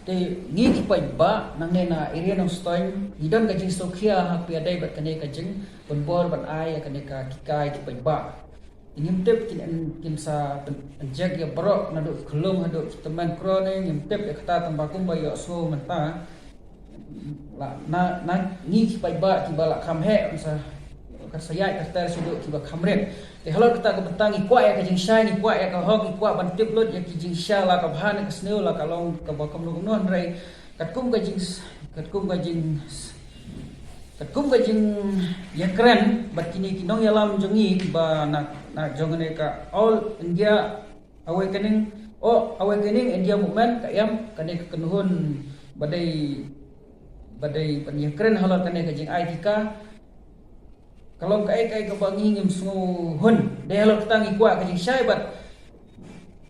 te ngi ki pai ba nang ne na area nang stoin idon ka jing sokhia ha pi adai bat kane ka jing penbor ban ai ka ne ka kikai ki pai ba ingim tep kin sa jag ya bro na do khulum ha do teman kro ne ngim tep ya kata tambakum ba yo so menta la na ngi ki pai ba ki bala kham he sa ka sayai ka tar sudu ki ba khamret te halor kata ka betangi kwa ya ka jing shai ni kwa ya ka hok ki kwa ban tip lot ya ki jing sha la ka bhan ka sneu la ka long ka ba kam non rai kat kum ka jing ya kren bat kini kinong ya lam jongi ba na jongane ka all India awakening India movement ka yam kane ka kenuhun badai pan ya kren halor kane ka jing ITK kalau kai ka bangi ngim sungu hun de halor tangi kwa ka jing shai bat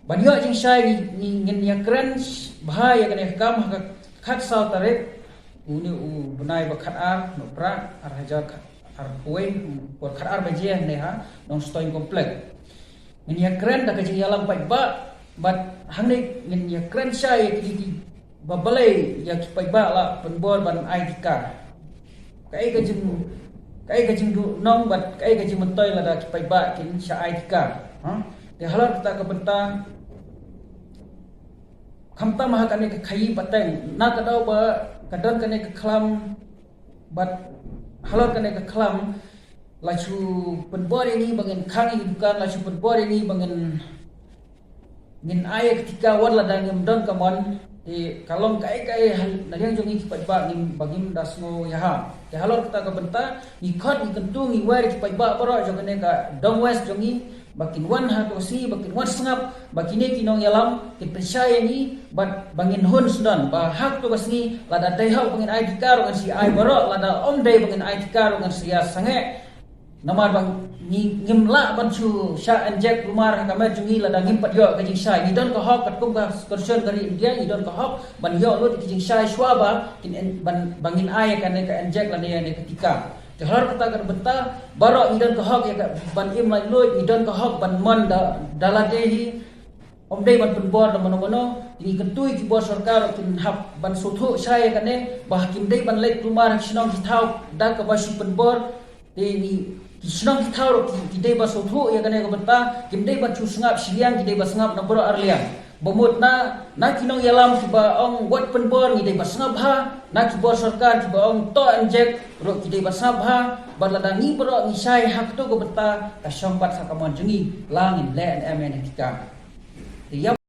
banyo jing shai ni ngin ya kren bahaya kane kam ka khat sal taret uni bunai ba khat ar no pra ar hajar ar kuai por khat ar baje ne ha non stoin komplek ngin ya kren da ka jing yalang pai ba bat hangne ngin ya kren shai ki babalai ya ki pai ba la penbor ban ITK kai ka jing du nong bat kai ka jing mentoi la da ki pai ba kin sha ITK ha de halor kita ka bentang khamta maha kane ka khai pateng na ka dau ba kadon kane ka khlam bat halor kane ka khlam la chu penbor ini bangin khangi dukan la chu penbor ini bangin ngin ai ketika war la dangim don ka mon di kalong kai na yang jongi ki ba ngim bagim dasno ya ha te halor kita ka benta ni khot ni kentu ni war ki ba poro jongane ka dong west jongi bakin wan ha to si bakin wan sangap bakine kinong yalam ki percaya ni bat bangin hun sudan ba hak to basni lada dai hau bangin ai dikaro ngan si ai boro lada om dai bangin ai dikaro ngan sia sange namar bang ni ngimla ban chu sha anjek rumar ha kamar jungi lada ngim pat yo ka jing shai ni don ka hok kat kum ka concern dari india ni don ka hok ban yo lo ki jing shai swaba kin ban bangin ai ka ne ka anjek la ne ketika te har kata ka benta baro ni don ka hok ya ban im lai lo ni don ka hok ban mon da daladehi om dei ban penbor da mono ini kentui ki bor sarkar kin hap ban sotho shai ka ne bah kim dei ban lek rumar chinong ki thau da ka bashi penbor te ni kisnang kithaur ki dei ba sothu ya kane ko benta kim dei ba chu sngap siang ki dei ba sngap na bro arliang bomut na kinong yalam ki ba ong wat penbor ni dei ba sngap ha na ki bor sarkar ki ba ong to anjek ro ki dei ba sngap ha balada ni bro ni sai hak to ko benta ka sompat sakamon jengi langin le an mn kita